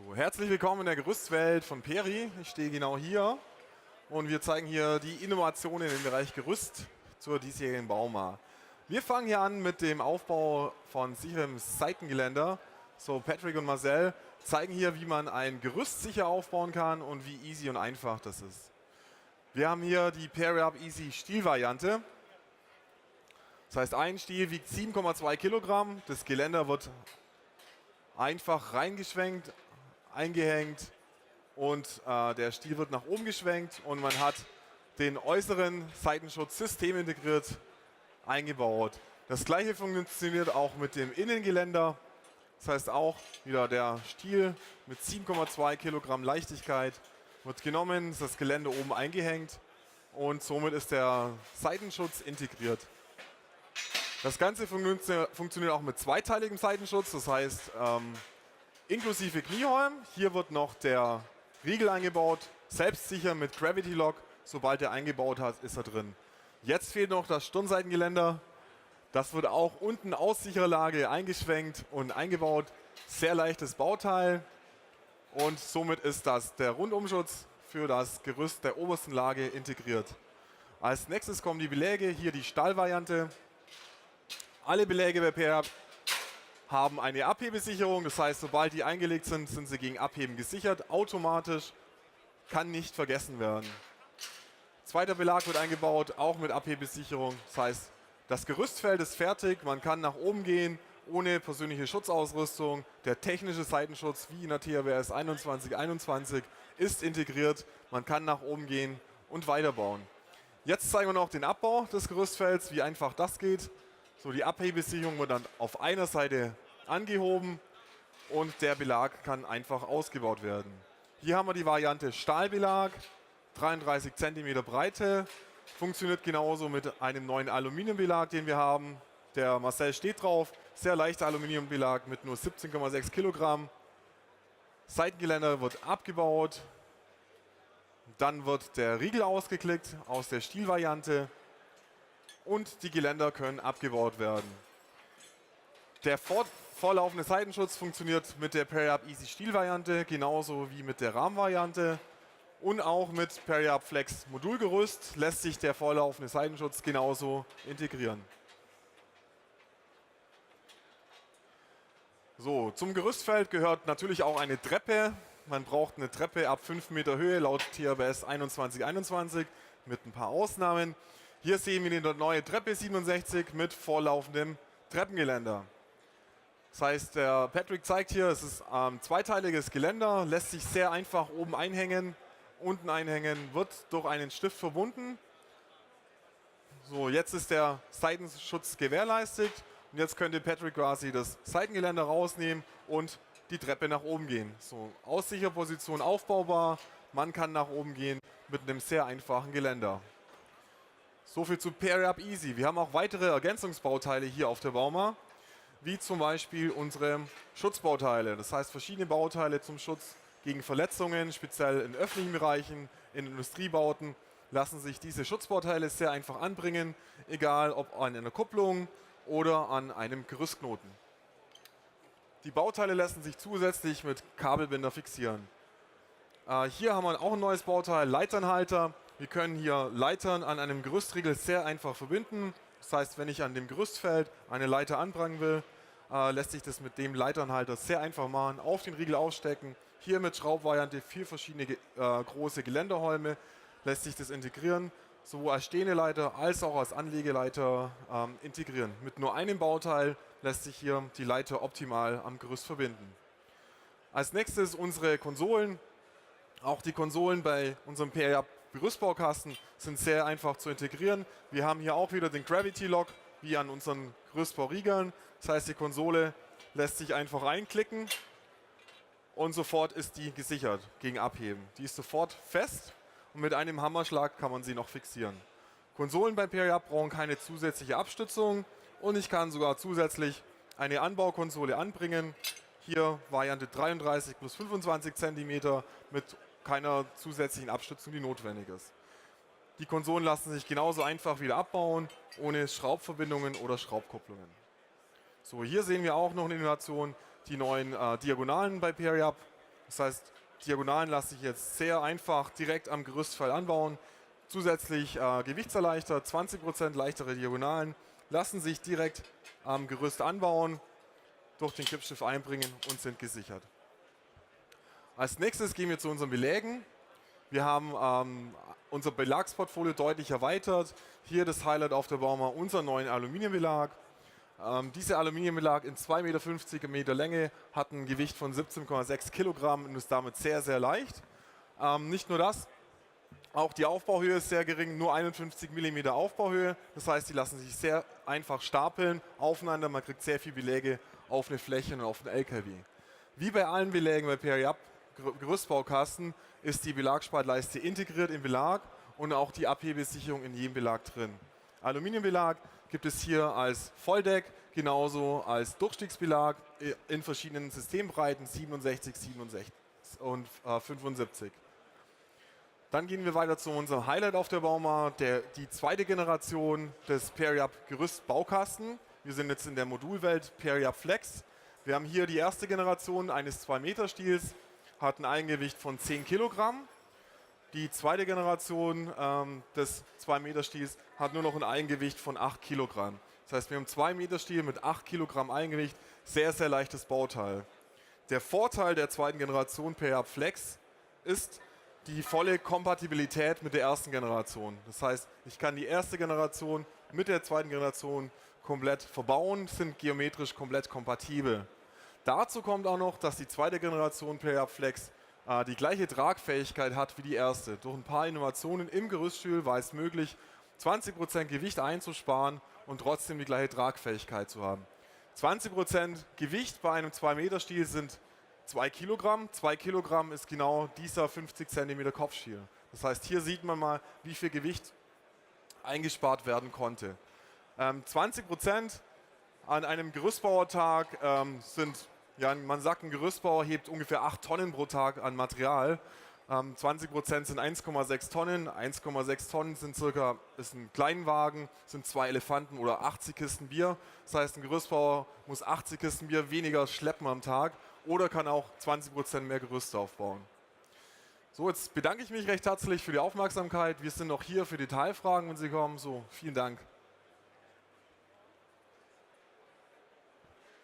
So, herzlich willkommen in der Gerüstwelt von Peri. Ich stehe genau hier und wir zeigen hier die Innovationen im Bereich Gerüst zur diesjährigen Bauma. Wir fangen hier an mit dem Aufbau von sicherem Seitengeländer. So, Patrick und Marcel zeigen hier, wie man ein Gerüst sicher aufbauen kann und wie easy und einfach das ist. Wir haben hier die PeriUp Easy Stiel-Variante. Das heißt, ein Stiel wiegt 7,2 Kilogramm. Das Geländer wird einfach reingeschwenkt, eingehängt und der Stiel wird nach oben geschwenkt und man hat den äußeren Seitenschutz systemintegriert eingebaut. Das gleiche funktioniert auch mit dem Innengeländer. Das heißt auch wieder der Stiel mit 7,2 Kilogramm Leichtigkeit wird genommen, ist das Geländer oben eingehängt und somit ist der Seitenschutz integriert. Das Ganze funktioniert auch mit zweiteiligem Seitenschutz, das heißt inklusive Knieholm. Hier wird noch der Riegel eingebaut, selbstsicher mit Gravity Lock. Sobald er eingebaut hat, ist er drin. Jetzt fehlt noch das Stirnseitengeländer. Das wird auch unten aus Sicherlage eingeschwenkt und eingebaut. Sehr leichtes Bauteil und somit ist das der Rundumschutz für das Gerüst der obersten Lage integriert. Als nächstes kommen die Beläge, hier die Stahlvariante. Alle Beläge bei PeriUp haben eine Abhebesicherung, das heißt, sobald die eingelegt sind, sind sie gegen Abheben gesichert, automatisch, kann nicht vergessen werden. Zweiter Belag wird eingebaut, auch mit Abhebesicherung, das heißt, das Gerüstfeld ist fertig, man kann nach oben gehen, ohne persönliche Schutzausrüstung. Der technische Seitenschutz, wie in der THWS 2121, ist integriert, man kann nach oben gehen und weiterbauen. Jetzt zeigen wir noch den Abbau des Gerüstfelds, wie einfach das geht. So, die Abhebesicherung wird dann auf einer Seite angehoben und der Belag kann einfach ausgebaut werden. Hier haben wir die Variante Stahlbelag, 33 cm Breite, funktioniert genauso mit einem neuen Aluminiumbelag, den wir haben. Der Marcel steht drauf, sehr leichter Aluminiumbelag mit nur 17,6 Kilogramm. Seitengeländer wird abgebaut, dann wird der Riegel ausgeklickt aus der Stielvariante. Und die Geländer können abgebaut werden. Der vorlaufende Seitenschutz funktioniert mit der PeriUp Easy Stiel-Variante genauso wie mit der Rahmenvariante. Und auch mit PeriUp Flex Modulgerüst lässt sich der vorlaufende Seitenschutz genauso integrieren. So, zum Gerüstfeld gehört natürlich auch eine Treppe. Man braucht eine Treppe ab 5 Meter Höhe laut THWS 2121 mit ein paar Ausnahmen. Hier sehen wir die neue Treppe 67 mit vorlaufendem Treppengeländer. Das heißt, der Patrick zeigt hier, es ist ein zweiteiliges Geländer, lässt sich sehr einfach oben einhängen, unten einhängen, wird durch einen Stift verbunden. So, jetzt ist der Seitenschutz gewährleistet und jetzt könnte Patrick quasi das Seitengeländer rausnehmen und die Treppe nach oben gehen. So, Aussicherposition aufbaubar, man kann nach oben gehen mit einem sehr einfachen Geländer. Soviel zu PeriUp Easy. Wir haben auch weitere Ergänzungsbauteile hier auf der Bauma, wie zum Beispiel unsere Schutzbauteile. Das heißt, verschiedene Bauteile zum Schutz gegen Verletzungen, speziell in öffentlichen Bereichen, in Industriebauten, lassen sich diese Schutzbauteile sehr einfach anbringen, egal ob an einer Kupplung oder an einem Gerüstknoten. Die Bauteile lassen sich zusätzlich mit Kabelbinder fixieren. Hier haben wir auch ein neues Bauteil, Leiternhalter. Wir können hier Leitern an einem Gerüstriegel sehr einfach verbinden. Das heißt, wenn ich an dem Gerüstfeld eine Leiter anbringen will, lässt sich das mit dem Leiternhalter sehr einfach machen. Auf den Riegel aufstecken. Hier mit Schraubvariante 4 verschiedene große Geländerholme lässt sich das integrieren. Sowohl als stehende Leiter als auch als Anlegeleiter integrieren. Mit nur einem Bauteil lässt sich hier die Leiter optimal am Gerüst verbinden. Als nächstes unsere Konsolen. Auch die Konsolen bei unserem PeriUp Gerüstbaukasten sind sehr einfach zu integrieren. Wir haben hier auch wieder den Gravity Lock, wie an unseren Gerüstbauriegeln. Das heißt, die Konsole lässt sich einfach reinklicken und sofort ist die gesichert gegen Abheben. Die ist sofort fest und mit einem Hammerschlag kann man sie noch fixieren. Konsolen bei PeriUp brauchen keine zusätzliche Abstützung und ich kann sogar zusätzlich eine Anbaukonsole anbringen. Hier Variante 33 plus 25 cm mit keiner zusätzlichen Abstützung, die notwendig ist. Die Konsolen lassen sich genauso einfach wieder abbauen, ohne Schraubverbindungen oder Schraubkupplungen. So, hier sehen wir auch noch eine Innovation, die neuen Diagonalen bei PeriUp. Das heißt, Diagonalen lasse ich jetzt sehr einfach direkt am Gerüstfall anbauen. Zusätzlich gewichtserleichtert, 20% leichtere Diagonalen lassen sich direkt am Gerüst anbauen, durch den Kippstift einbringen und sind gesichert. Als nächstes gehen wir zu unseren Belägen. Wir haben unser Belagsportfolio deutlich erweitert. Hier das Highlight auf der Bauma, unseren neuen Aluminiumbelag. Dieser Aluminiumbelag in 2,50 Meter Länge hat ein Gewicht von 17,6 Kilogramm und ist damit sehr, sehr leicht. Nicht nur das, auch die Aufbauhöhe ist sehr gering, nur 51 mm Aufbauhöhe. Das heißt, die lassen sich sehr einfach stapeln aufeinander. Man kriegt sehr viele Beläge auf eine Fläche und auf einen LKW. Wie bei allen Belägen bei PRI Gerüstbaukasten ist die Belagspaltleiste integriert im Belag und auch die Abhebesicherung in jedem Belag drin. Aluminiumbelag gibt es hier als Volldeck, genauso als Durchstiegsbelag in verschiedenen Systembreiten 67, 67 und 75. Dann gehen wir weiter zu unserem Highlight auf der Bauma, die zweite Generation des PRI Gerüstbaukasten. Wir sind jetzt in der Modulwelt PRI Flex. Wir haben hier die erste Generation eines 2-Meter-Stiels, hat ein Eigengewicht von 10 Kilogramm. Die zweite Generation des 2-Meter-Stiels hat nur noch ein Eigengewicht von 8 Kilogramm. Das heißt, wir haben 2-Meter-Stiel mit 8 Kilogramm Eigengewicht, sehr, sehr leichtes Bauteil. Der Vorteil der zweiten Generation PRI Flex ist die volle Kompatibilität mit der ersten Generation. Das heißt, ich kann die erste Generation mit der zweiten Generation komplett verbauen, sind geometrisch komplett kompatibel. Dazu kommt auch noch, dass die zweite Generation PRI Flex die gleiche Tragfähigkeit hat wie die erste. Durch ein paar Innovationen im Gerüststuhl war es möglich, 20% Gewicht einzusparen und trotzdem die gleiche Tragfähigkeit zu haben. 20% Gewicht bei einem 2-Meter-Stiel sind 2 Kilogramm. 2 Kilogramm ist genau dieser 50 cm Kopfstiel. Das heißt, hier sieht man mal, wie viel Gewicht eingespart werden konnte. 20% an einem Gerüstbauertag sind, ja, man sagt, ein Gerüstbauer hebt ungefähr 8 Tonnen pro Tag an Material. 20% sind 1,6 Tonnen. 1,6 Tonnen sind ist ein Kleinwagen, sind 2 Elefanten oder 80 Kisten Bier. Das heißt, ein Gerüstbauer muss 80 Kisten Bier weniger schleppen am Tag oder kann auch 20% mehr Gerüste aufbauen. So, jetzt bedanke ich mich recht herzlich für die Aufmerksamkeit. Wir sind noch hier für Detailfragen, wenn Sie kommen. So, vielen Dank.